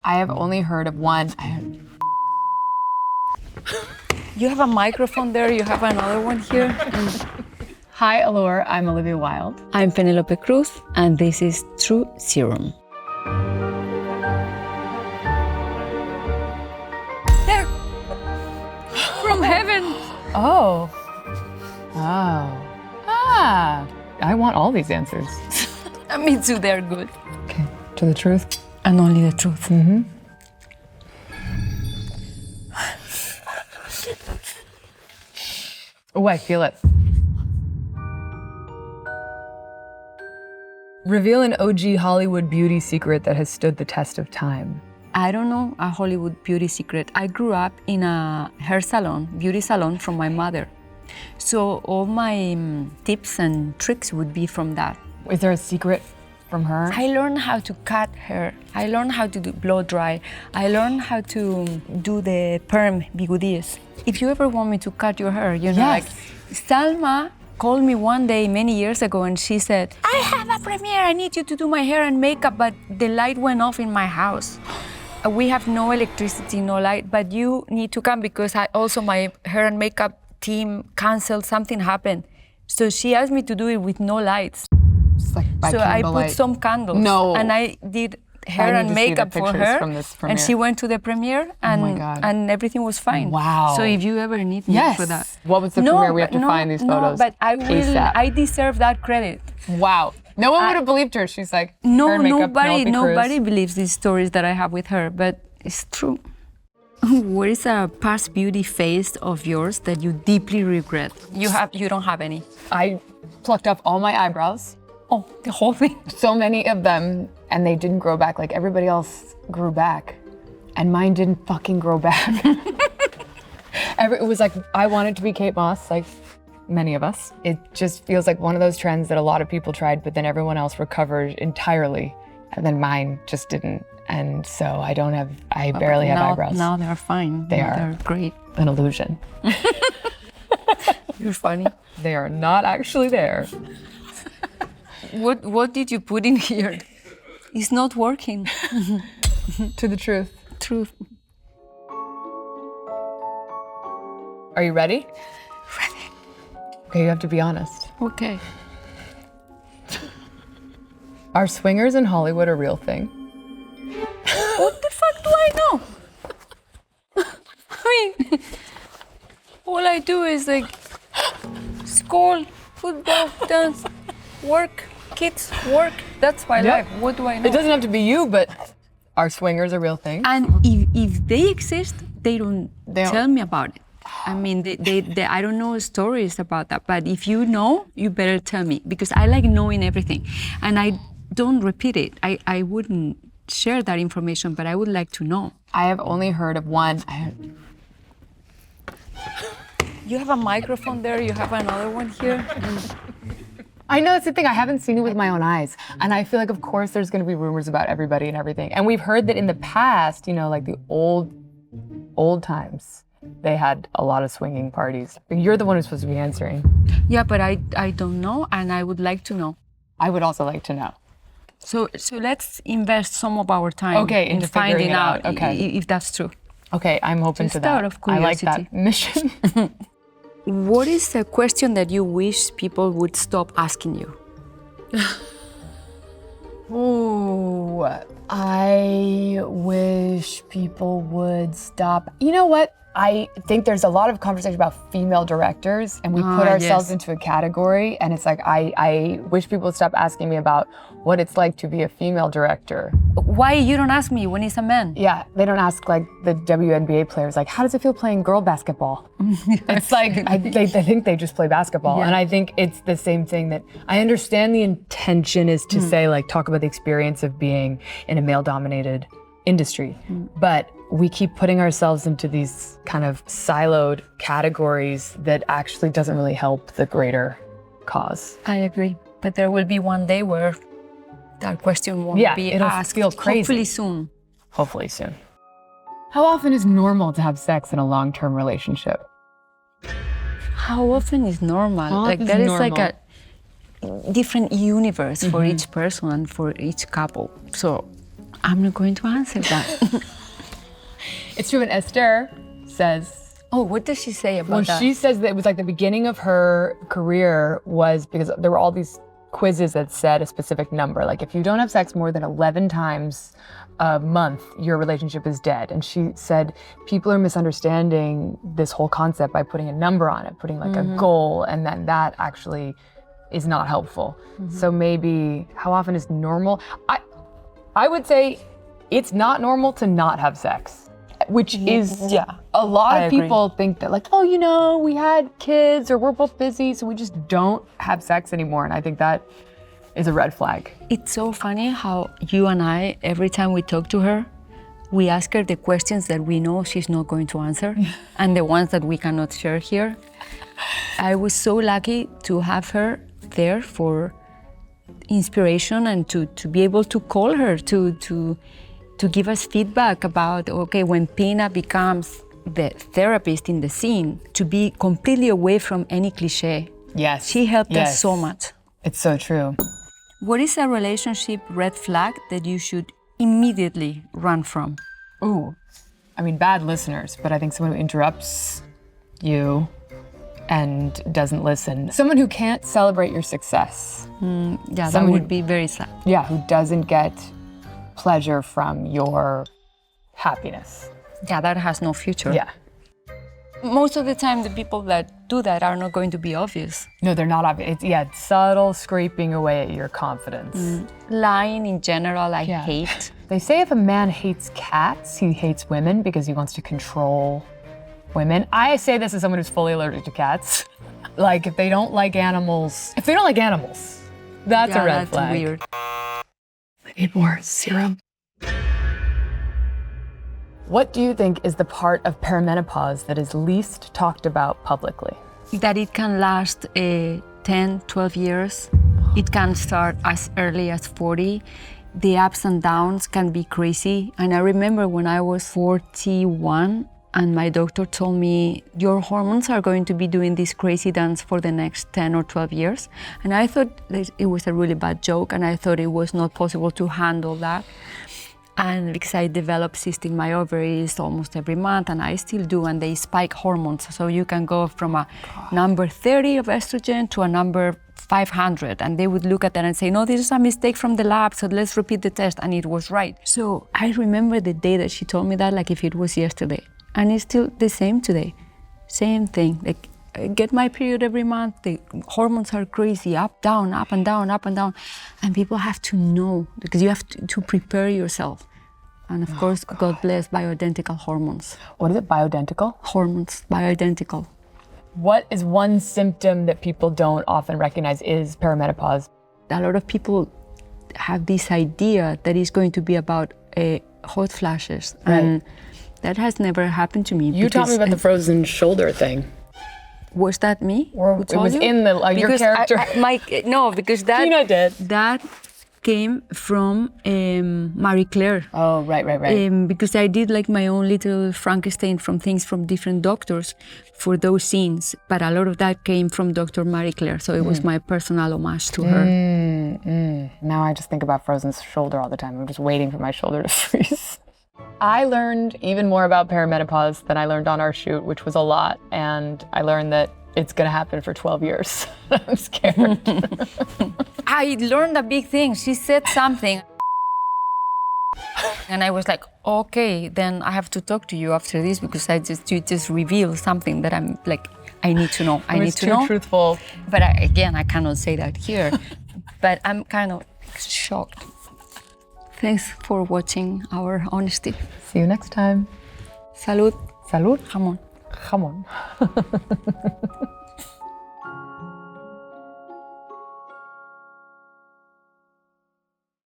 I have only heard of one. You have a microphone there, you have another one here. Hi, Allure. I'm Olivia Wilde. I'm Penelope Cruz, and this is True Serum. There! From heaven! Oh. I want all these answers. Me too, they're good. Okay, to the truth. And only the truth. Mm-hmm. Oh, I feel it. Reveal an OG Hollywood beauty secret that has stood the test of time. I don't know a Hollywood beauty secret. I grew up in a hair salon, beauty salon from my mother. So all my tips and tricks would be from that. Is there a secret from her? I learned how to cut hair. I learned how to do blow dry. I learned how to do the perm bigudis. If you ever want me to cut your hair, you know, Yes. like Salma called me one day many years ago and she said, I have a premiere, I need you to do my hair and makeup, but the light went off in my house. We have no electricity, no light, but you need to come because my hair and makeup team canceled, something happened. So she asked me to do it with no lights. It's like by So I put candlelight. some candles. No. And I did hair I need and to see the makeup for pictures her. from this And premiere. she went to the premiere and, my God. and everything was fine. Wow. So if you ever need me Yes. for that. What was the premiere? We have to find these photos. No, but ASAP. I deserve that credit. Wow. No one would have believed her. She's like, hair No, and makeup, Penelope Cruz. nobody believes these stories that I have with her, but it's true. What is a past beauty phase of yours that you deeply regret? You don't have any. I plucked off all my eyebrows, Oh, the whole thing. so many of them, and they didn't grow back like everybody else grew back. And mine didn't fucking grow back. It was like, I wanted to be Kate Moss, like many of us. It just feels like one of those trends that a lot of people tried, but then everyone else recovered entirely. And then mine just didn't. And so I barely have eyebrows. Now they're fine. They're great. An illusion. You're funny. They are not actually there. What did you put in here? It's not working. To the truth. Truth. Are you ready? Ready. Okay, you have to be honest. Okay. Are swingers in Hollywood a real thing? What the fuck do I know? I mean, all I do is like school, football, dance, work, kids, work. That's my life. What do I know? It doesn't have to be you, but are swingers a real thing? And if they exist, they don't tell me about it. I mean, I don't know stories about that. But if you know, you better tell me because I like knowing everything, and I don't repeat it. I wouldn't share that information, but I would like to know. I have only heard of one. You have a microphone there. You have another one here. I know, it's the thing. I haven't seen it with my own eyes. And I feel like, of course, there's going to be rumors about everybody and everything. And we've heard that in the past, you know, like the old times, they had a lot of swinging parties. You're the one who's supposed to be answering. Yeah, but I don't know, and I would like to know. I would also like to know. So let's invest some of our time in into finding figuring it out Okay. if that's true. Okay, I'm open Just to that. out of I like curiosity. that mission. What is a question that you wish people would stop asking you? Ooh, I wish people would stop. You know what? I think there's a lot of conversation about female directors, and we put ourselves yes. into a category, and it's like, I wish people would stop asking me about what it's like to be a female director. Why you don't ask me when it's a man? Yeah, they don't ask like the WNBA players, like, how does it feel playing girl basketball? It's like, they think they just play basketball. Yeah. And I think it's the same thing that I understand the intention is to say, like, talk about the experience of being in a male-dominated industry. But we keep putting ourselves into these kind of siloed categories that actually doesn't really help the greater cause. I agree. But there will be one day where that question won't be it'll asked. feel crazy. Hopefully soon. Hopefully soon. How often is normal to have sex in a long-term relationship? How often is normal? How Like often that is is like normal? a different universe for each person and for each couple. So I'm not going to answer that. It's true. And Esther says, Oh, what does she say about well, that? she says that it was like the beginning of her career was because there were all these quizzes that said a specific number. Like if you don't have sex more than 11 times a month, your relationship is dead. And she said people are misunderstanding this whole concept by putting a number on it, putting like a goal, and then that actually is not helpful. So maybe how often is normal? I would say it's not normal to not have sex. Which is, a lot of people think that like, oh, you know, we had kids or we're both busy, so we just don't have sex anymore. And I think that is a red flag. It's so funny how you and I, every time we talk to her, we ask her the questions that we know she's not going to answer and the ones that we cannot share here. I was so lucky to have her there for inspiration and to be able to call her, to give us feedback about, okay, when Pina becomes the therapist in the scene, to be completely away from any cliche. Yes. She helped us so much. It's so true. What is a relationship red flag that you should immediately run from? Ooh, I mean, bad listeners, but I think someone who interrupts you and doesn't listen. Someone who can't celebrate your success. Yeah, that would be very sad. Yeah, who doesn't get pleasure from your happiness. Yeah, that has no future. Yeah. Most of the time, the people that do that are not going to be obvious. No, they're not obvious. It's subtle scraping away at your confidence. Lying in general, I hate. They say if a man hates cats, he hates women because he wants to control women. I say this as someone who's fully allergic to cats. Like, if they don't like animals, that's a red flag. That's weird. I need more serum. What do you think is the part of perimenopause that is least talked about publicly? That it can last 10, 12 years. It can start as early as 40. The ups and downs can be crazy. And I remember when I was 41 and my doctor told me, your hormones are going to be doing this crazy dance for the next 10 or 12 years. And I thought that it was a really bad joke and I thought it was not possible to handle that. And because I develop cysts in my ovaries almost every month, and I still do, and they spike hormones. So you can go from a number 30 of estrogen to a number 500. And they would look at that and say, no, this is a mistake from the lab, so let's repeat the test. And it was right. So I remember the day that she told me that like if it was yesterday. And it's still the same today. Same thing. Like, I get my period every month. The hormones are crazy, up, down, up and down, up and down. And people have to know, because you have to prepare yourself. And of course, God bless bioidentical hormones. What is it, bioidentical? Hormones, bioidentical. What is one symptom that people don't often recognize is perimenopause? A lot of people have this idea that it's going to be about hot flashes. Right. And that has never happened to me. You taught me about the frozen shoulder thing. Was that me? Or it was in the your character. No, because that Tina did. That came from Marie Claire. Oh, right. Because I did like my own little Frankenstein from things from different doctors for those scenes. But a lot of that came from Dr. Marie Claire. So it was my personal homage to her. Now I just think about frozen shoulder all the time. I'm just waiting for my shoulder to freeze. I learned even more about perimenopause than I learned on our shoot, which was a lot. And I learned that it's gonna happen for 12 years. I'm scared. I learned a big thing. She said something. And I was like, okay, then I have to talk to you after this because you just revealed something that I'm like, I need to know. I need to know. It was too truthful. But again, I cannot say that here. But I'm kind of shocked. Thanks for watching our honesty. See you next time. Salud. Salud. Jamón. Jamón.